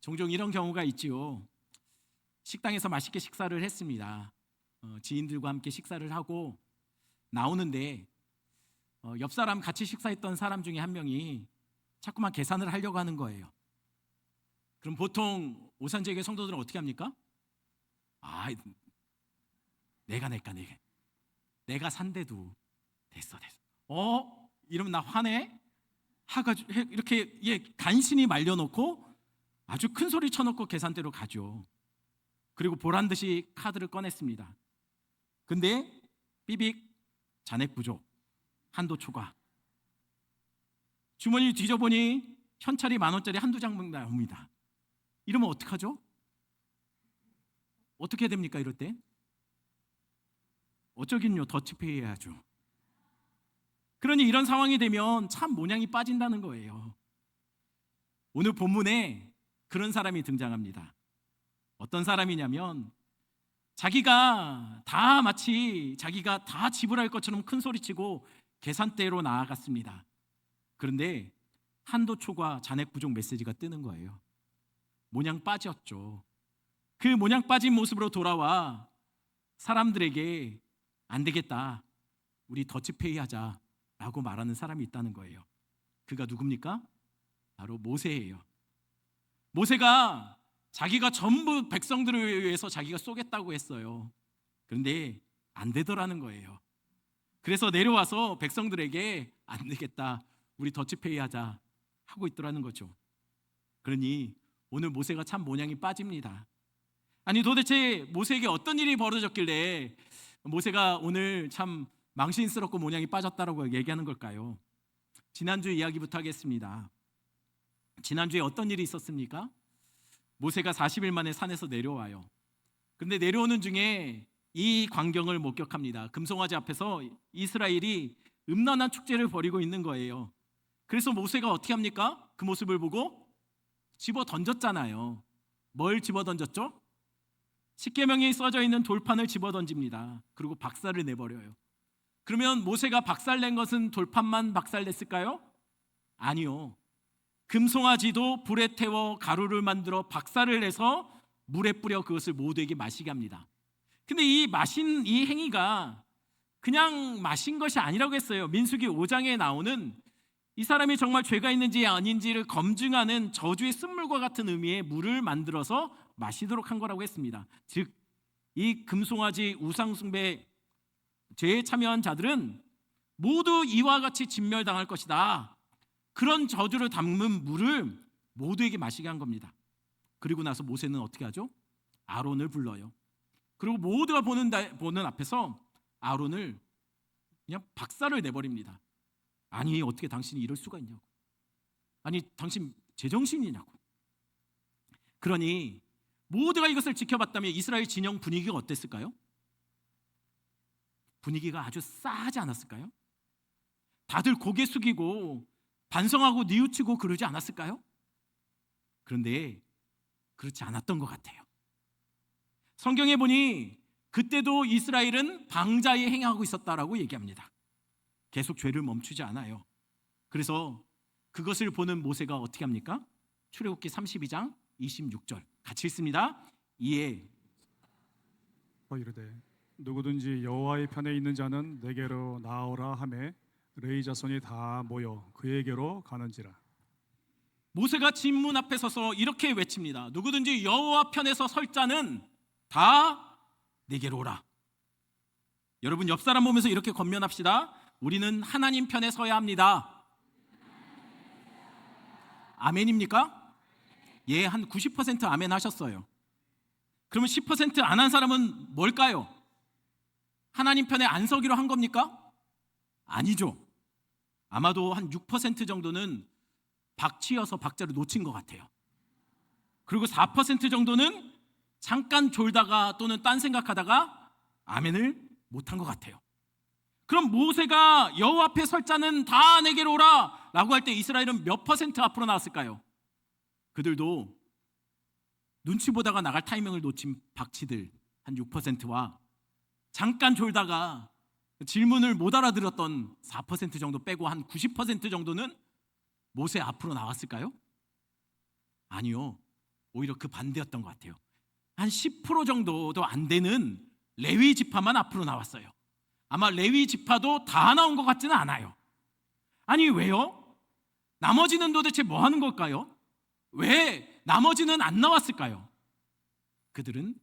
종종 이런 경우가 있지요. 식당에서 맛있게 식사를 했습니다. 지인들과 함께 식사를 하고 나오는데 옆 사람 같이 식사했던 사람 중에 한 명이 자꾸만 계산을 하려고 하는 거예요. 그럼 보통 오산지역의 성도들은 어떻게 합니까? 아, 내가 산대도 됐어. 이러면 나 화내? 하가지고 이렇게 간신히 말려놓고 아주 큰 소리 쳐놓고 계산대로 가죠. 그리고 보란 듯이 카드를 꺼냈습니다. 근데 삐빅 잔액 부족, 한도 초과. 주머니 뒤져보니 현찰이 10,000원짜리 한두 장 나옵니다. 이러면 어떡하죠? 어떻게 해야 됩니까? 이럴 때 어쩌긴요, 더치페이 해야죠. 그러니 이런 상황이 되면 참 모양이 빠진다는 거예요. 오늘 본문에 그런 사람이 등장합니다. 어떤 사람이냐면 마치 자기가 다 지불할 것처럼 큰 소리치고 계산대로 나아갔습니다. 그런데 한도 초과 잔액 부족 메시지가 뜨는 거예요. 모양 빠졌죠. 그 모양 빠진 모습으로 돌아와 사람들에게 안 되겠다, 우리 더치페이 하자 라고 말하는 사람이 있다는 거예요. 그가 누굽니까? 바로 모세예요. 모세가 자기가 전부 백성들을 위해서 자기가 쏘겠다고 했어요. 그런데 안 되더라는 거예요. 그래서 내려와서 백성들에게 안 되겠다, 우리 더치페이 하자 하고 있더라는 거죠. 그러니 오늘 모세가 참 모양이 빠집니다. 아니, 도대체 모세에게 어떤 일이 벌어졌길래 모세가 오늘 참 망신스럽고 모양이 빠졌다라고 얘기하는 걸까요? 지난주 이야기부터 하겠습니다. 지난주에 어떤 일이 있었습니까? 모세가 40일 만에 산에서 내려와요. 그런데 내려오는 중에 이 광경을 목격합니다. 금송아지 앞에서 이스라엘이 음란한 축제를 벌이고 있는 거예요. 그래서 모세가 어떻게 합니까? 그 모습을 보고 집어 던졌잖아요. 뭘 집어 던졌죠? 십계명이 써져 있는 돌판을 집어 던집니다. 그리고 박살을 내버려요. 그러면 모세가 박살낸 것은 돌판만 박살냈을까요? 아니요. 금송아지도 불에 태워 가루를 만들어 박살을 내서 물에 뿌려 그것을 모두에게 마시게 합니다. 근데 이 행위가 그냥 마신 것이 아니라고 했어요. 민수기 5장에 나오는 이 사람이 정말 죄가 있는지 아닌지를 검증하는 저주의 쓴물과 같은 의미의 물을 만들어서 마시도록 한 거라고 했습니다. 즉, 이 금송아지 우상숭배 죄에 참여한 자들은 모두 이와 같이 진멸당할 것이다, 그런 저주를 담은 물을 모두에게 마시게 한 겁니다. 그리고 나서 모세는 어떻게 하죠? 아론을 불러요. 그리고 모두가 보는 앞에서 아론을 그냥 박살을 내버립니다. 아니, 어떻게 당신이 이럴 수가 있냐고. 아니, 당신 제정신이냐고. 그러니 모두가 이것을 지켜봤다면 이스라엘 진영 분위기가 어땠을까요? 분위기가 아주 싸하지 않았을까요? 다들 고개 숙이고 반성하고 뉘우치고 그러지 않았을까요? 그런데 그렇지 않았던 것 같아요. 성경에 보니 그때도 이스라엘은 방자에 행하고 있었다라고 얘기합니다. 계속 죄를 멈추지 않아요. 그래서 그것을 보는 모세가 어떻게 합니까? 출애굽기 32장 26절 같이 읽습니다. 이에 이르되 누구든지 여호와의 편에 있는 자는 내게로 나오라 하매 레위 자손이 다 모여 그에게로 가는지라. 모세가 진문 앞에 서서 이렇게 외칩니다. 누구든지 여호와 편에서 설 자는 다 내게로 오라. 여러분, 옆 사람 보면서 이렇게 권면합시다. 우리는 하나님 편에 서야 합니다. 아멘입니까? 예, 한 90% 아멘 하셨어요. 그러면 10% 안 한 사람은 뭘까요? 하나님 편에 안 서기로 한 겁니까? 아니죠. 아마도 한 6% 정도는 박치여서 박자를 놓친 것 같아요. 그리고 4% 정도는 잠깐 졸다가 또는 딴 생각하다가 아멘을 못한 것 같아요. 그럼 모세가 여호와 앞에 설 자는 다 내게로 오라 라고 할 때 이스라엘은 몇 퍼센트 앞으로 나왔을까요? 그들도 눈치 보다가 나갈 타이밍을 놓친 박치들 한 6%와 잠깐 졸다가 질문을 못 알아들었던 4% 정도 빼고 한 90% 정도는 모세 앞으로 나왔을까요? 아니요. 오히려 그 반대였던 것 같아요. 한 10% 정도도 안 되는 레위 지파만 앞으로 나왔어요. 아마 레위 지파도 다 나온 것 같지는 않아요. 아니 왜요? 나머지는 도대체 뭐 하는 걸까요? 왜 나머지는 안 나왔을까요? 그들은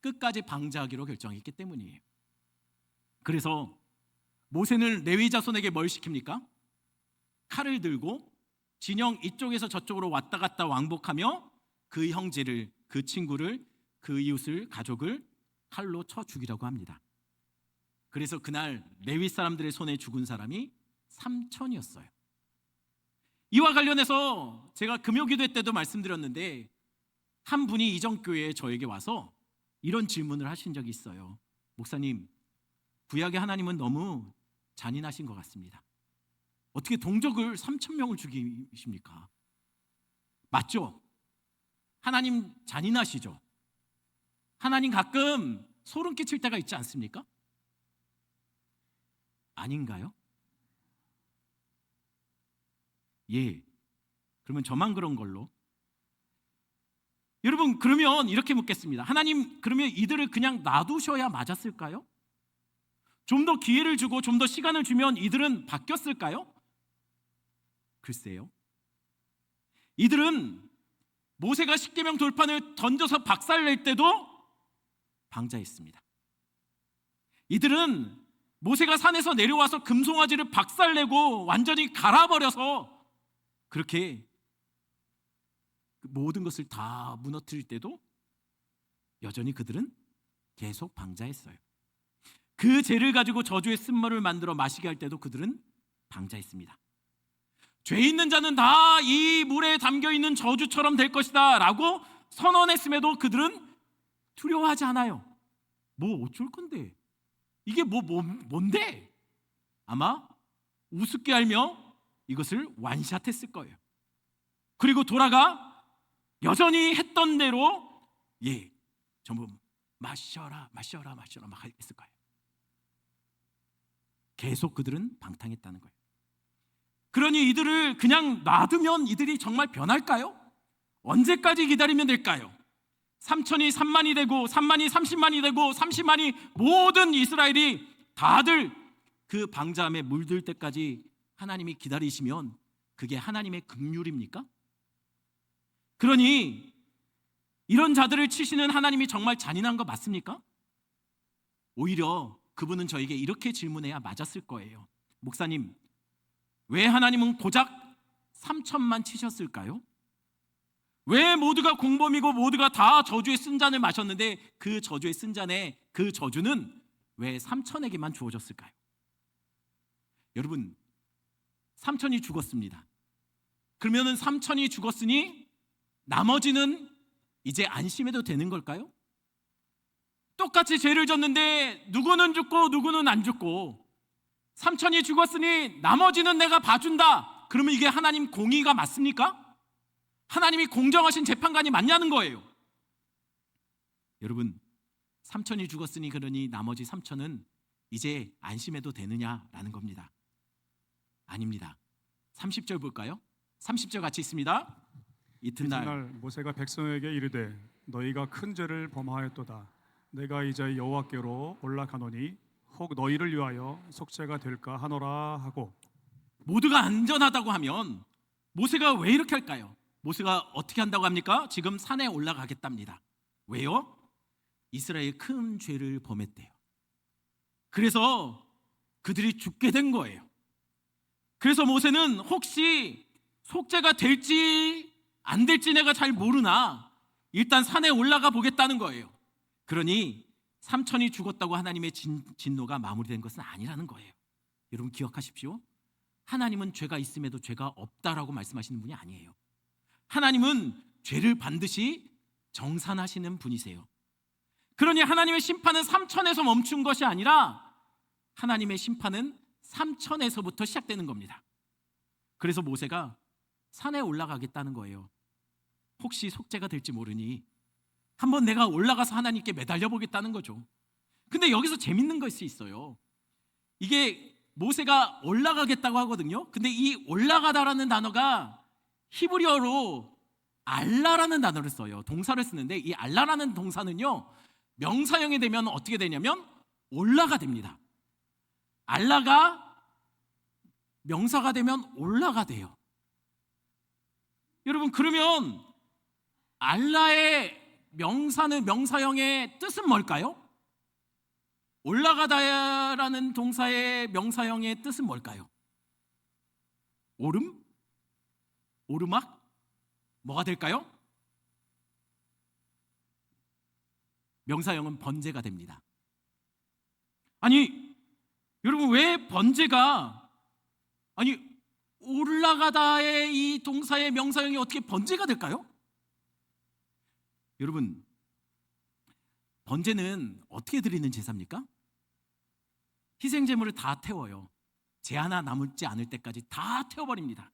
끝까지 방자하기로 결정했기 때문이에요. 그래서 모세는 레위 자손에게 뭘 시킵니까? 칼을 들고 진영 이쪽에서 저쪽으로 왔다 갔다 왕복하며 그 형제를, 그 친구를, 그 이웃을, 가족을 칼로 쳐 죽이라고 합니다. 그래서 그날 레위 사람들의 손에 죽은 사람이 3천이었어요. 이와 관련해서 제가 금요기도 때도 말씀드렸는데 한 분이 이전교회에 저에게 와서 이런 질문을 하신 적이 있어요. 목사님, 구약의 하나님은 너무 잔인하신 것 같습니다. 어떻게 동족을 3천 명을 죽이십니까? 맞죠? 하나님 잔인하시죠? 하나님 가끔 소름 끼칠 때가 있지 않습니까? 아닌가요? 예. 그러면 저만 그런 걸로. 여러분, 그러면 이렇게 묻겠습니다. 하나님, 그러면 이들을 그냥 놔두셔야 맞았을까요? 좀 더 기회를 주고 좀 더 시간을 주면 이들은 바뀌었을까요? 글쎄요. 이들은 모세가 십계명 돌판을 던져서 박살낼 때도 방자했습니다. 이들은 모세가 산에서 내려와서 금송아지를 박살내고 완전히 갈아버려서 그렇게 모든 것을 다 무너뜨릴 때도 여전히 그들은 계속 방자했어요. 그 죄를 가지고 저주의 쓴물을 만들어 마시게 할 때도 그들은 방자했습니다. 죄 있는 자는 다 이 물에 담겨있는 저주처럼 될 것이다 라고 선언했음에도 그들은 두려워하지 않아요. 뭐 어쩔 건데, 이게 뭔데? 아마 우습게 알며 이것을 완샷했을 거예요. 그리고 돌아가 여전히 했던 대로 전부 마셔라 막 했을 거예요. 계속 그들은 방탕했다는 거예요. 그러니 이들을 그냥 놔두면 이들이 정말 변할까요? 언제까지 기다리면 될까요? 3천이 3만이 되고 3만이 30만이 되고 30만이 모든 이스라엘이 다들 그 방자함에 물들 때까지 하나님이 기다리시면 그게 하나님의 긍휼입니까? 그러니 이런 자들을 치시는 하나님이 정말 잔인한 거 맞습니까? 오히려 그분은 저에게 이렇게 질문해야 맞았을 거예요. 목사님, 왜 하나님은 고작 3천만 치셨을까요? 왜 모두가 공범이고 모두가 다 저주의 쓴 잔을 마셨는데 그 저주의 쓴 잔의 그 저주는 왜 3천에게만 주어졌을까요? 여러분, 3천이 죽었습니다. 그러면은 3천이 죽었으니 나머지는 이제 안심해도 되는 걸까요? 똑같이 죄를 졌는데 누구는 죽고 누구는 안 죽고 3천이 죽었으니 나머지는 내가 봐준다. 그러면 이게 하나님 공의가 맞습니까? 하나님이 공정하신 재판관이 맞냐는 거예요. 여러분, 3천이 죽었으니 그러니 나머지 3천은 이제 안심해도 되느냐라는 겁니다. 아닙니다. 30절 볼까요? 30절 같이 있습니다. 이튿날 모세가 백성에게 이르되 너희가 큰 죄를 범하였도다. 내가 이제 여호와께로 올라가노니 혹 너희를 위하여 속죄가 될까 하노라 하고. 모두가 안전하다고 하면 모세가 왜 이렇게 할까요? 모세가 어떻게 한다고 합니까? 지금 산에 올라가겠답니다. 왜요? 이스라엘 큰 죄를 범했대요. 그래서 그들이 죽게 된 거예요. 그래서 모세는 혹시 속죄가 될지 안 될지 내가 잘 모르나 일단 산에 올라가 보겠다는 거예요. 그러니 3천이 죽었다고 하나님의 진노가 마무리된 것은 아니라는 거예요. 여러분 기억하십시오. 하나님은 죄가 있음에도 죄가 없다라고 말씀하시는 분이 아니에요. 하나님은 죄를 반드시 정산하시는 분이세요. 그러니 하나님의 심판은 3천에서 멈춘 것이 아니라 하나님의 심판은 3천에서부터 시작되는 겁니다. 그래서 모세가 산에 올라가겠다는 거예요. 혹시 속죄가 될지 모르니 한번 내가 올라가서 하나님께 매달려 보겠다는 거죠. 근데 여기서 재밌는 것이 있어요. 이게 모세가 올라가겠다고 하거든요. 근데 이 올라가다라는 단어가 히브리어로 알라라는 단어를 써요. 동사를 쓰는데 이 알라라는 동사는요, 명사형이 되면 어떻게 되냐면 올라가 됩니다. 알라가 명사가 되면 올라가 돼요. 여러분, 그러면 알라의 명사형의 뜻은 뭘까요? 올라가다라는 동사의 명사형의 뜻은 뭘까요? 오름? 오르막? 뭐가 될까요? 명사형은 번제가 됩니다. 아니, 여러분, 왜 번제가, 아니, 올라가다의 이 동사의 명사형이 어떻게 번제가 될까요? 여러분, 번제는 어떻게 드리는 제사입니까? 희생제물을 다 태워요. 제 하나 남지 않을 때까지 다 태워버립니다.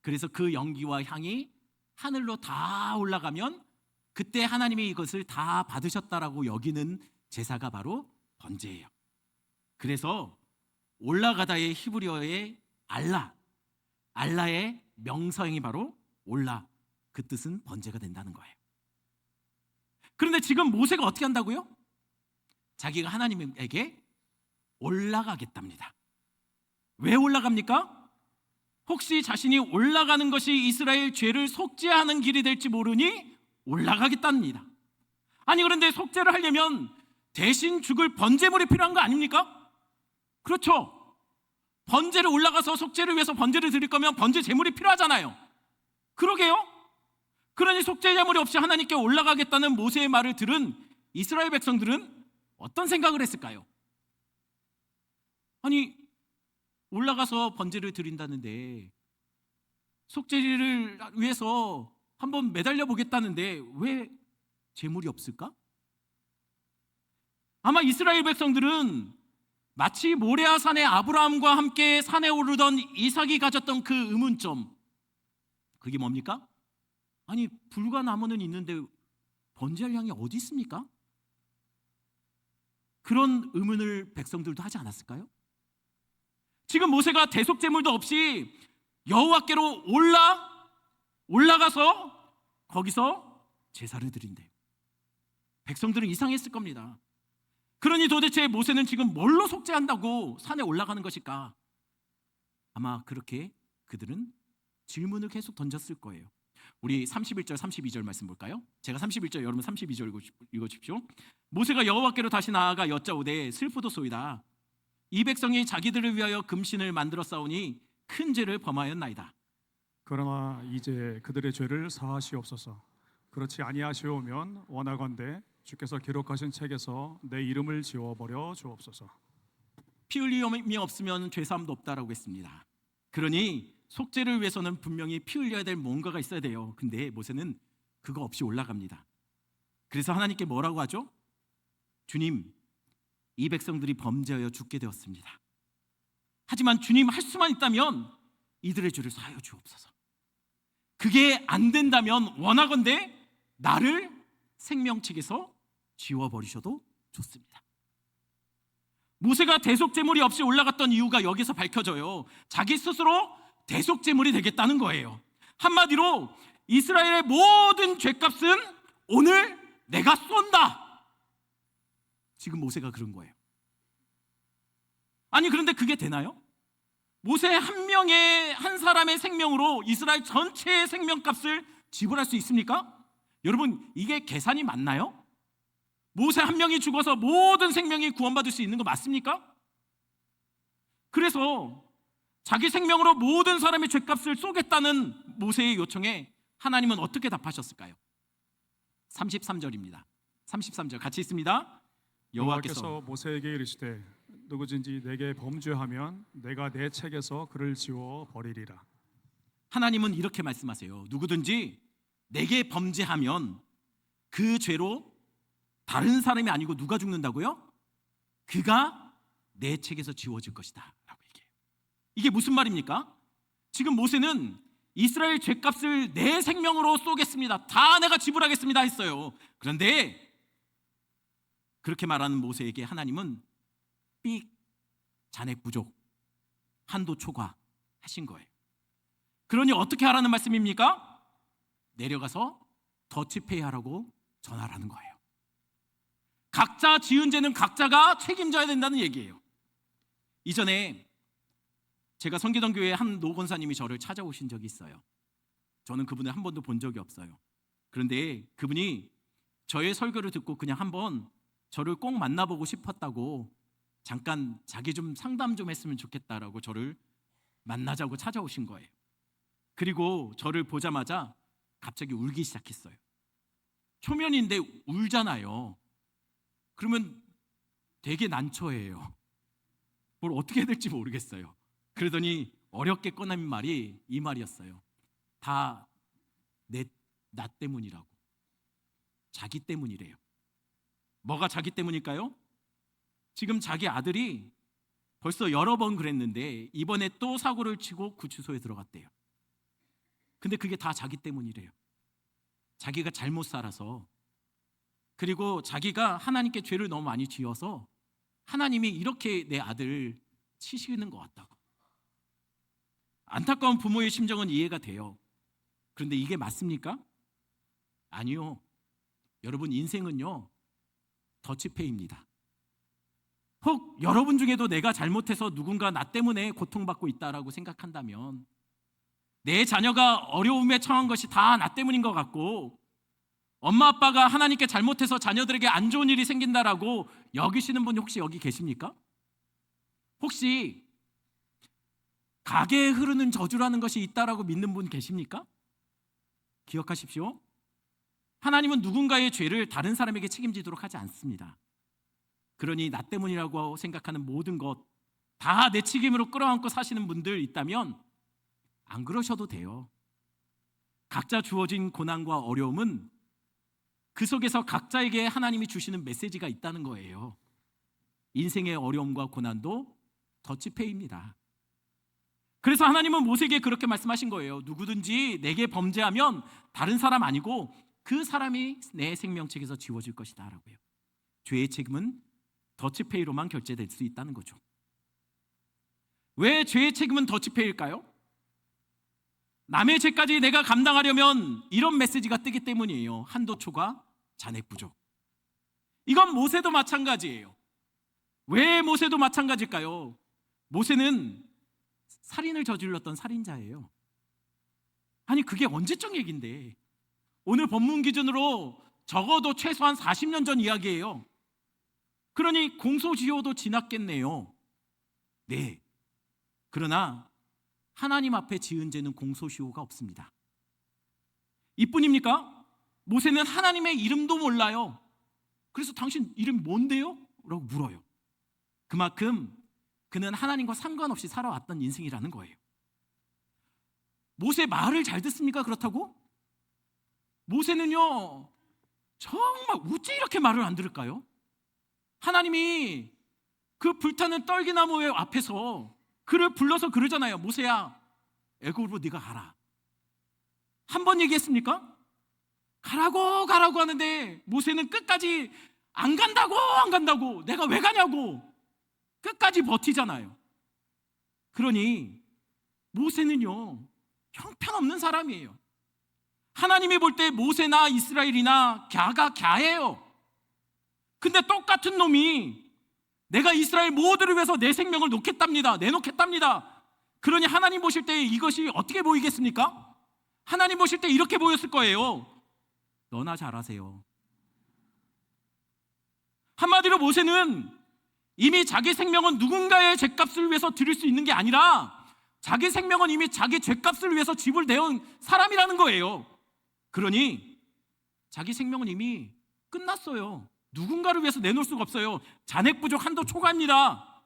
그래서 그 연기와 향이 하늘로 다 올라가면 그때 하나님이 이것을 다 받으셨다라고 여기는 제사가 바로 번제예요. 그래서 올라가다의 히브리어의 알라의 명사형이 바로 올라, 그 뜻은 번제가 된다는 거예요. 그런데 지금 모세가 어떻게 한다고요? 자기가 하나님에게 올라가겠답니다. 왜 올라갑니까? 혹시 자신이 올라가는 것이 이스라엘 죄를 속죄하는 길이 될지 모르니 올라가겠답니다. 아니, 그런데 속죄를 하려면 대신 죽을 번제물이 필요한 거 아닙니까? 그렇죠. 번제를 올라가서 속죄를 위해서 번제를 드릴 거면 번제 제물이 필요하잖아요. 그러게요. 그러니 속죄 제물이 없이 하나님께 올라가겠다는 모세의 말을 들은 이스라엘 백성들은 어떤 생각을 했을까요? 아니, 올라가서 번제를 드린다는데, 속죄를 위해서 한번 매달려 보겠다는데 왜 제물이 없을까? 아마 이스라엘 백성들은 마치 모레아 산에 아브라함과 함께 산에 오르던 이삭이 가졌던 그 의문점, 그게 뭡니까? 아니, 불과 나무는 있는데 번제할 양이 어디 있습니까? 그런 의문을 백성들도 하지 않았을까요? 지금 모세가 대속제물도 없이 여호와께로 올라가서 거기서 제사를 드린대요. 백성들은 이상했을 겁니다. 그러니 도대체 모세는 지금 뭘로 속죄한다고 산에 올라가는 것일까? 아마 그렇게 그들은 질문을 계속 던졌을 거예요. 우리 31절 32절 말씀 볼까요? 제가 31절, 여러분 32절 읽어주십시오. 모세가 여호와께로 다시 나아가 여짜오되 슬프도소이다. 이 백성이 자기들을 위하여 금신을 만들어 싸우니 큰 죄를 범하였나이다. 그러나 이제 그들의 죄를 사하시옵소서. 그렇지 아니하시오면 원하건대 주께서 기록하신 책에서 내 이름을 지워버려 주옵소서. 피 흘림이 없으면 죄사함도 없다라고 했습니다. 그러니 속죄를 위해서는 분명히 피 흘려야 될 뭔가가 있어야 돼요. 근데 모세는 그거 없이 올라갑니다. 그래서 하나님께 뭐라고 하죠? 주님, 이 백성들이 범죄하여 죽게 되었습니다. 하지만 주님, 할 수만 있다면 이들의 죄를 사하여 주옵소서. 그게 안 된다면 원하건대 나를 생명책에서 지워버리셔도 좋습니다. 모세가 대속제물이 없이 올라갔던 이유가 여기서 밝혀져요. 자기 스스로 대속제물이 되겠다는 거예요. 한마디로 이스라엘의 모든 죄값은 오늘 내가 쏜다. 지금 모세가 그런 거예요. 아니, 그런데 그게 되나요? 모세 한 사람의 생명으로 이스라엘 전체의 생명값을 지불할 수 있습니까? 여러분, 이게 계산이 맞나요? 모세 한 명이 죽어서 모든 생명이 구원받을 수 있는 거 맞습니까? 그래서 자기 생명으로 모든 사람의 죄값을 쏘겠다는 모세의 요청에 하나님은 어떻게 답하셨을까요? 33절입니다. 33절 같이 있습니다. 여호와께서 모세에게 이르시되 누구든지 내게 범죄하면 내가 내 책에서 그를 지워 버리리라. 하나님은 이렇게 말씀하세요. 누구든지 내게 범죄하면 그 죄로 다른 사람이 아니고 누가 죽는다고요? 그가 내 책에서 지워질 것이다 라고 얘기해요. 이게 무슨 말입니까? 지금 모세는 이스라엘 죄값을 내 생명으로 쏘겠습니다, 다 내가 지불하겠습니다 했어요. 그런데 그렇게 말하는 모세에게 하나님은 삑, 잔액 부족, 한도 초과 하신 거예요. 그러니 어떻게 하라는 말씀입니까? 내려가서 더치페이 하라고 전화를 하는 거예요. 각자 지은 죄는 각자가 책임져야 된다는 얘기예요. 이전에 제가 섬기던 교회에 한 노권사님이 저를 찾아오신 적이 있어요. 저는 그분을 한 번도 본 적이 없어요. 그런데 그분이 저의 설교를 듣고 그냥 한번 저를 꼭 만나보고 싶었다고, 잠깐 자기 좀 상담 좀 했으면 좋겠다라고 저를 만나자고 찾아오신 거예요. 그리고 저를 보자마자 갑자기 울기 시작했어요. 초면인데 울잖아요. 그러면 되게 난처해요. 뭘 어떻게 해야 될지 모르겠어요. 그러더니 어렵게 꺼낸 말이 이 말이었어요. 다 나 때문이라고. 자기 때문이래요. 뭐가 자기 때문일까요? 지금 자기 아들이 벌써 여러 번 그랬는데 이번에 또 사고를 치고 구치소에 들어갔대요. 근데 그게 다 자기 때문이래요. 자기가 잘못 살아서, 그리고 자기가 하나님께 죄를 너무 많이 지어서 하나님이 이렇게 내 아들 치시는 것 같다고. 안타까운 부모의 심정은 이해가 돼요. 그런데 이게 맞습니까? 아니요. 여러분, 인생은요 더치페이입니다. 혹 여러분 중에도 내가 잘못해서 누군가 나 때문에 고통받고 있다라고 생각한다면, 내 자녀가 어려움에 처한 것이 다 나 때문인 것 같고, 엄마 아빠가 하나님께 잘못해서 자녀들에게 안 좋은 일이 생긴다라고 여기시는 분이 혹시 여기 계십니까? 혹시 가게에 흐르는 저주라는 것이 있다라고 믿는 분 계십니까? 기억하십시오. 하나님은 누군가의 죄를 다른 사람에게 책임지도록 하지 않습니다. 그러니 나 때문이라고 생각하는 모든 것 다 내 책임으로 끌어안고 사시는 분들 있다면 안 그러셔도 돼요. 각자 주어진 고난과 어려움은 그 속에서 각자에게 하나님이 주시는 메시지가 있다는 거예요. 인생의 어려움과 고난도 더치페이입니다. 그래서 하나님은 모세에게 그렇게 말씀하신 거예요. 누구든지 내게 범죄하면 다른 사람 아니고 그 사람이 내 생명책에서 지워질 것이다 라고요. 죄의 책임은 더치페이로만 결제될 수 있다는 거죠. 왜 죄의 책임은 더치페이일까요? 남의 죄까지 내가 감당하려면 이런 메시지가 뜨기 때문이에요. 한도 초과, 잔액 부족. 이건 모세도 마찬가지예요. 왜 모세도 마찬가지일까요? 모세는 살인을 저질렀던 살인자예요. 아니, 그게 언제적 얘기인데, 오늘 본문 기준으로 적어도 최소한 40년 전 이야기예요. 그러니 공소시효도 지났겠네요. 네. 그러나 하나님 앞에 지은 죄는 공소시효가 없습니다. 이뿐입니까? 모세는 하나님의 이름도 몰라요. 그래서 당신 이름 뭔데요? 라고 물어요. 그만큼 그는 하나님과 상관없이 살아왔던 인생이라는 거예요. 모세 말을 잘 듣습니까? 그렇다고? 모세는요 정말 어찌 이렇게 말을 안 들을까요? 하나님이 그 불타는 떨기나무 앞에서 그를 불러서 그러잖아요. 모세야, 애굽으로 네가 가라. 한 번 얘기했습니까? 가라고 하는데 모세는 끝까지 안 간다고 내가 왜 가냐고 끝까지 버티잖아요. 그러니 모세는요 형편없는 사람이에요. 하나님이 볼 때 모세나 이스라엘이나 갸가 갸예요. 근데 똑같은 놈이 내가 이스라엘 모두를 위해서 내 생명을 내놓겠답니다. 그러니 하나님 보실 때 이것이 어떻게 보이겠습니까? 하나님 보실 때 이렇게 보였을 거예요. 너나 잘하세요. 한마디로 모세는 이미 자기 생명은 누군가의 죄값을 위해서 드릴 수 있는 게 아니라 자기 생명은 이미 자기 죄값을 위해서 지불되어 사람이라는 거예요. 그러니 자기 생명은 이미 끝났어요. 누군가를 위해서 내놓을 수가 없어요. 잔액 부족, 한도 초과입니다.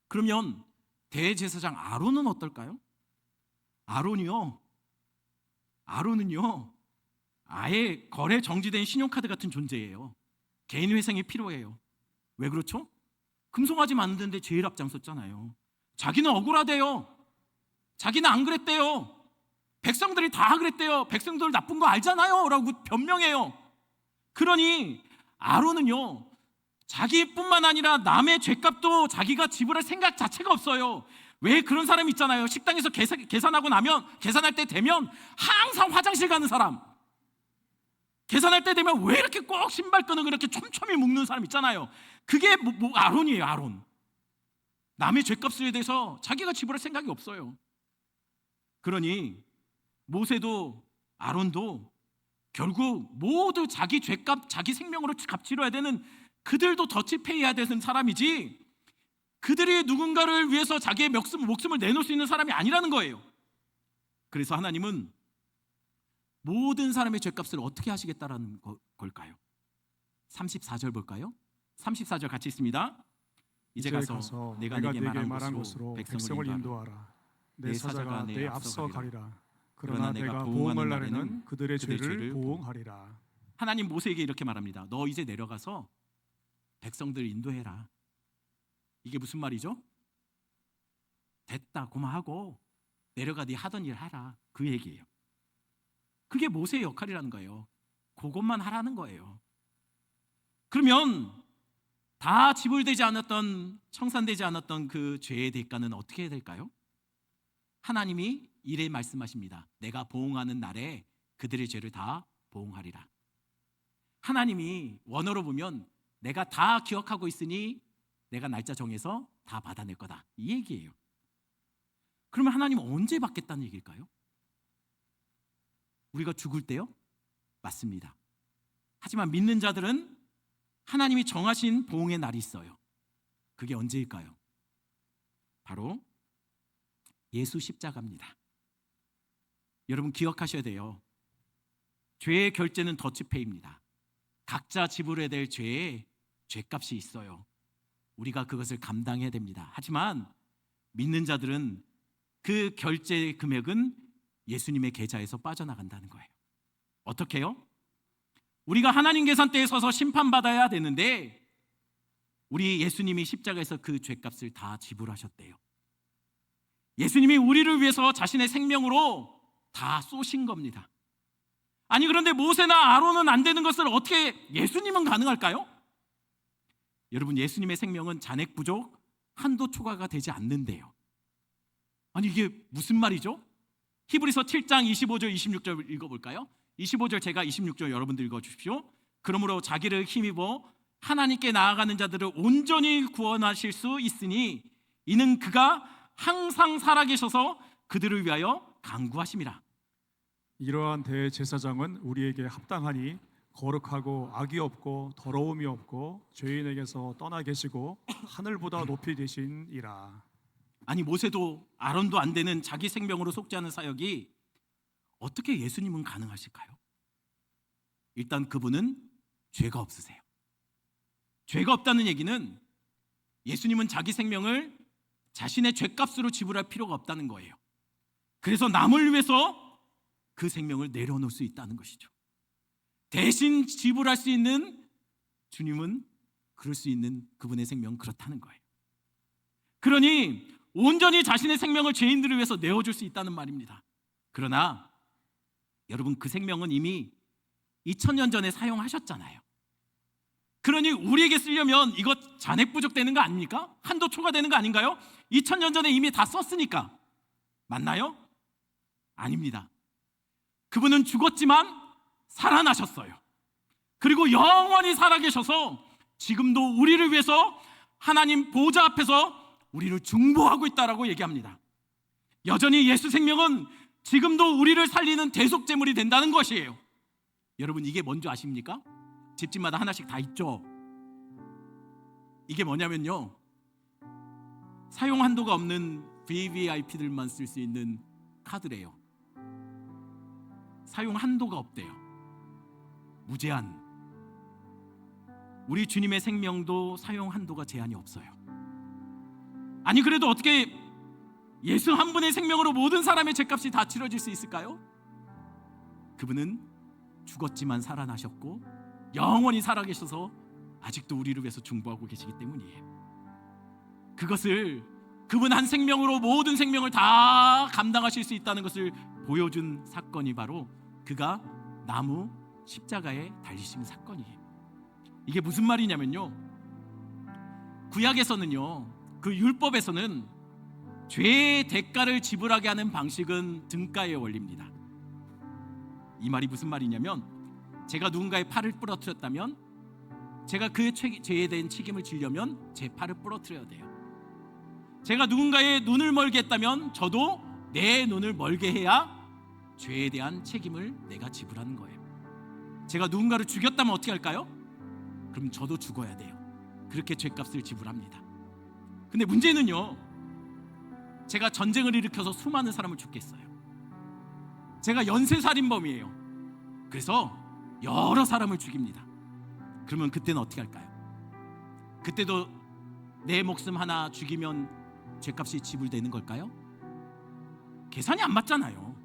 그러면 대제사장 아론은 어떨까요? 아론은요 아예 거래 정지된 신용카드 같은 존재예요. 개인 회생이 필요해요. 왜 그렇죠? 금송아지 만드는데 제일 앞장섰잖아요. 자기는 억울하대요. 자기는 안 그랬대요. 백성들이 다 그랬대요. 백성들 나쁜 거 알잖아요 라고 변명해요. 그러니 아론은요 자기뿐만 아니라 남의 죄값도 자기가 지불할 생각 자체가 없어요. 왜 그런 사람 있잖아요. 식당에서 계산하고 나면, 계산할 때 되면 항상 화장실 가는 사람, 계산할 때 되면 왜 이렇게 꼭 신발끈을 그렇게 촘촘히 묶는 사람 있잖아요. 그게 아론이에요. 아론. 남의 죗값에 대해서 자기가 지불할 생각이 없어요. 그러니 모세도 아론도 결국 모두 자기 죗값, 자기 생명으로 값 치러야 되는, 그들도 더치페이해야 되는 사람이지, 그들이 누군가를 위해서 자기의 목숨을 내놓을 수 있는 사람이 아니라는 거예요. 그래서 하나님은 모든 사람의 죗값을 어떻게 하시겠다라는 걸까요? 34절 볼까요? 34절 같이 있습니다. 이제 가서 내가 네게 말한 것으로 백성을 인도하라. 내 사자가 내 앞서 가리라. 그러나 내가 보응할 날에는 그들의 죄를 보응하리라. 하나님 모세에게 이렇게 말합니다. 너 이제 내려가서 백성들 인도해라. 이게 무슨 말이죠? 됐다 고마하고 내려가 네 하던 일 하라, 그 얘기예요. 그게 모세의 역할이라는 거예요. 그것만 하라는 거예요. 그러면 다 지불되지 않았던, 청산되지 않았던 그 죄의 대가는 어떻게 해야 될까요? 하나님이 이래 말씀하십니다. 내가 보응하는 날에 그들의 죄를 다 보응하리라. 하나님이 원어로 보면 내가 다 기억하고 있으니 내가 날짜 정해서 다 받아낼 거다, 이 얘기예요. 그러면 하나님은 언제 받겠다는 얘기일까요? 우리가 죽을 때요? 맞습니다. 하지만 믿는 자들은 하나님이 정하신 보응의 날이 있어요. 그게 언제일까요? 바로 예수 십자가입니다. 여러분 기억하셔야 돼요. 죄의 결제는 더치페이입니다. 각자 지불해야 될 죄의 죄값이 있어요. 우리가 그것을 감당해야 됩니다. 하지만 믿는 자들은 그 결제 금액은 예수님의 계좌에서 빠져나간다는 거예요. 어떻게요? 우리가 하나님 계산대에 서서 심판받아야 되는데 우리 예수님이 십자가에서 그 죄값을 다 지불하셨대요. 예수님이 우리를 위해서 자신의 생명으로 다 쏘신 겁니다. 아니 그런데 모세나 아론은 안 되는 것을 어떻게 예수님은 가능할까요? 여러분 예수님의 생명은 잔액 부족, 한도 초과가 되지 않는데요. 아니 이게 무슨 말이죠? 히브리서 7장 25절 26절 읽어볼까요? 25절 제가 26절 여러분들 읽어주십시오. 그러므로 자기를 힘입어 하나님께 나아가는 자들을 온전히 구원하실 수 있으니 이는 그가 항상 살아계셔서 그들을 위하여 간구하심이라. 이러한 대제사장은 우리에게 합당하니 거룩하고 악이 없고 더러움이 없고 죄인에게서 떠나 계시고 하늘보다 높이 되신이라. 아니 모세도 아론도 안 되는 자기 생명으로 속죄하는 사역이 어떻게 예수님은 가능하실까요? 일단 그분은 죄가 없으세요. 죄가 없다는 얘기는 예수님은 자기 생명을 자신의 죄값으로 지불할 필요가 없다는 거예요. 그래서 남을 위해서 그 생명을 내려놓을 수 있다는 것이죠. 대신 지불할 수 있는 주님은 그럴 수 있는 그분의 생명은 그렇다는 거예요. 그러니 온전히 자신의 생명을 죄인들을 위해서 내어줄 수 있다는 말입니다. 그러나 여러분 그 생명은 이미 2000년 전에 사용하셨잖아요. 그러니 우리에게 쓰려면 이거 잔액 부족되는 거 아닙니까? 한도 초과되는 거 아닌가요? 2000년 전에 이미 다 썼으니까. 맞나요? 아닙니다. 그분은 죽었지만 살아나셨어요. 그리고 영원히 살아계셔서 지금도 우리를 위해서 하나님 보좌 앞에서 우리를 중보하고 있다라고 얘기합니다. 여전히 예수 생명은 지금도 우리를 살리는 대속제물이 된다는 것이에요. 여러분 이게 뭔지 아십니까? 집집마다 하나씩 다 있죠. 이게 뭐냐면요, 사용 한도가 없는 VVIP들만 쓸 수 있는 카드래요. 사용 한도가 없대요. 무제한. 우리 주님의 생명도 사용 한도가 제한이 없어요. 아니 그래도 어떻게 예수 한 분의 생명으로 모든 사람의 죄값이 다 치러질 수 있을까요? 그분은 죽었지만 살아나셨고 영원히 살아계셔서 아직도 우리를 위해서 중보하고 계시기 때문이에요. 그것을 그분 한 생명으로 모든 생명을 다 감당하실 수 있다는 것을 보여준 사건이 바로 그가 나무 십자가에 달리신 사건이에요. 이게 무슨 말이냐면요, 구약에서는요, 그 율법에서는 죄의 대가를 지불하게 하는 방식은 등가의 원리입니다. 이 말이 무슨 말이냐면, 제가 누군가의 팔을 부러뜨렸다면 제가 그 죄에 대한 책임을 지려면 제 팔을 부러뜨려야 돼요. 제가 누군가의 눈을 멀게 했다면 저도 내 눈을 멀게 해야 죄에 대한 책임을 내가 지불하는 거예요. 제가 누군가를 죽였다면 어떻게 할까요? 그럼 저도 죽어야 돼요. 그렇게 죄값을 지불합니다. 근데 문제는요, 제가 전쟁을 일으켜서 수많은 사람을 죽겠어요. 제가 연쇄살인범이에요. 그래서 여러 사람을 죽입니다. 그러면 그때는 어떻게 할까요? 그때도 내 목숨 하나 죽이면 죄값이 지불되는 걸까요? 계산이 안 맞잖아요.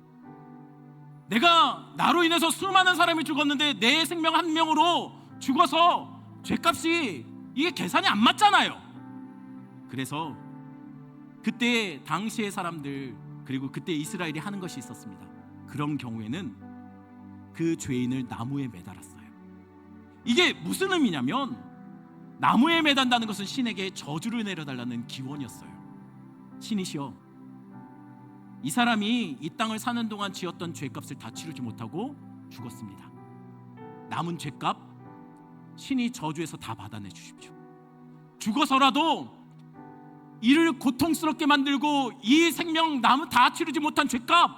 내가 나로 인해서 수많은 사람이 죽었는데 내 생명 한 명으로 죽어서 죄값이, 이게 계산이 안 맞잖아요. 그래서 그때 당시의 사람들, 그리고 그때 이스라엘이 하는 것이 있었습니다. 그런 경우에는 그 죄인을 나무에 매달았어요. 이게 무슨 의미냐면, 나무에 매단다는 것은 신에게 저주를 내려달라는 기원이었어요. 신이시여, 이 사람이 이 땅을 사는 동안 지었던 죄값을 다 치르지 못하고 죽었습니다. 남은 죄값 신이 저주해서 다 받아내 주십시오. 죽어서라도 이를 고통스럽게 만들고 이 생명 남은 다 치르지 못한 죄값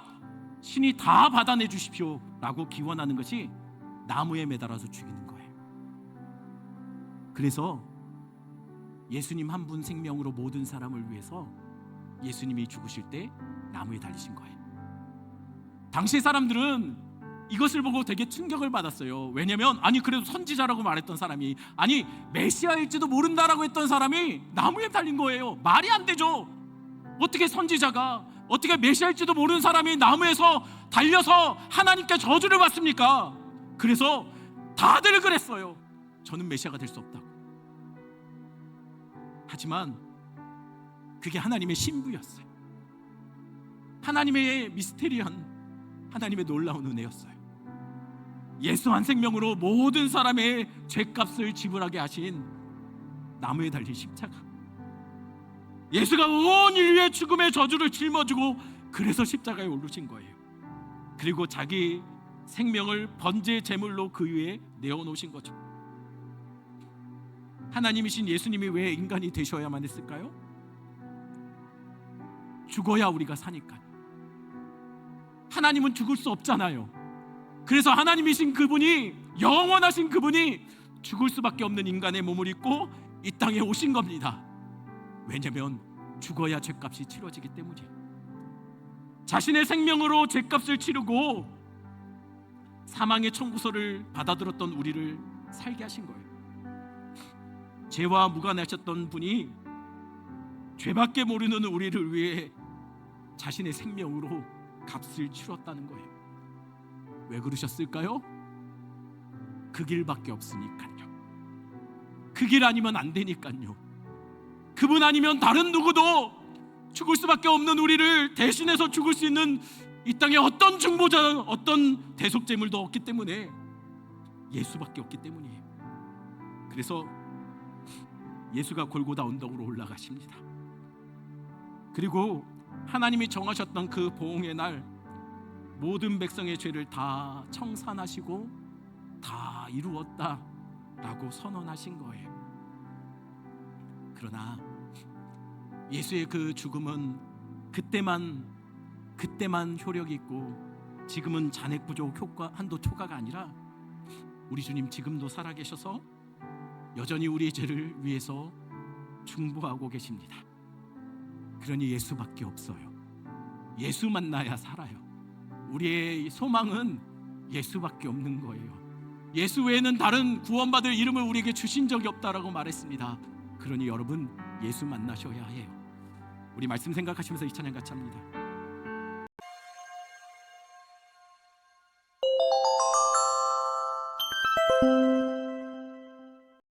신이 다 받아내 주십시오 라고 기원하는 것이 나무에 매달아서 죽이는 거예요. 그래서 예수님 한 분 생명으로 모든 사람을 위해서 예수님이 죽으실 때 나무에 달리신 거예요. 당시 사람들은 이것을 보고 되게 충격을 받았어요. 왜냐면 그래도 선지자라고 말했던 사람이, 메시아일지도 모른다라고 했던 사람이 나무에 달린 거예요. 말이 안 되죠. 어떻게 선지자가, 어떻게 메시아일지도 모르는 사람이 나무에서 달려서 하나님께 저주를 받습니까? 그래서 다들 그랬어요. 저는 메시아가 될 수 없다고. 하지만 그게 하나님의 신부였어요. 하나님의 미스테리한, 하나님의 놀라운 은혜였어요. 예수 한 생명으로 모든 사람의 죄값을 지불하게 하신 나무에 달린 십자가. 예수가 온 인류의 죽음의 저주를 짊어지고 그래서 십자가에 오르신 거예요. 그리고 자기 생명을 번제 제물로 그 위에 내어놓으신 거죠. 하나님이신 예수님이 왜 인간이 되셔야만 했을까요? 죽어야 우리가 사니까. 하나님은 죽을 수 없잖아요. 그래서 하나님이신 그분이, 영원하신 그분이 죽을 수밖에 없는 인간의 몸을 입고 이 땅에 오신 겁니다. 왜냐하면 죽어야 죄값이 치러지기 때문이에요. 자신의 생명으로 죄값을 치르고 사망의 청구서를 받아들었던 우리를 살게 하신 거예요. 죄와 무관하셨던 분이 죄밖에 모르는 우리를 위해 자신의 생명으로 값을 치렀다는 거예요. 왜 그러셨을까요? 그 길밖에 없으니까요. 그 길 아니면 안 되니까요. 그분 아니면 다른 누구도 죽을 수밖에 없는 우리를 대신해서 죽을 수 있는 이 땅에 어떤 중보자, 어떤 대속제물도 없기 때문에, 예수밖에 없기 때문이에요. 그래서 예수가 골고다 언덕으로 올라가십니다. 그리고 하나님이 정하셨던 그 보응의 날, 모든 백성의 죄를 다 청산하시고 다 이루었다라고 선언하신 거예요. 그러나 예수의 그 죽음은 그때만 효력이 있고, 지금은 잔액 부족 한도 초과가 아니라 우리 주님 지금도 살아계셔서 여전히 우리의 죄를 위해서 중보하고 계십니다. 그러니 예수밖에 없어요. 예수 만나야 살아요. 우리의 소망은 예수밖에 없는 거예요. 예수 외에는 다른 구원받을 이름을 우리에게 주신 적이 없다라고 말했습니다. 그러니 여러분, 예수 만나셔야 해요. 우리 말씀 생각하시면서 이 찬양 같이 합니다.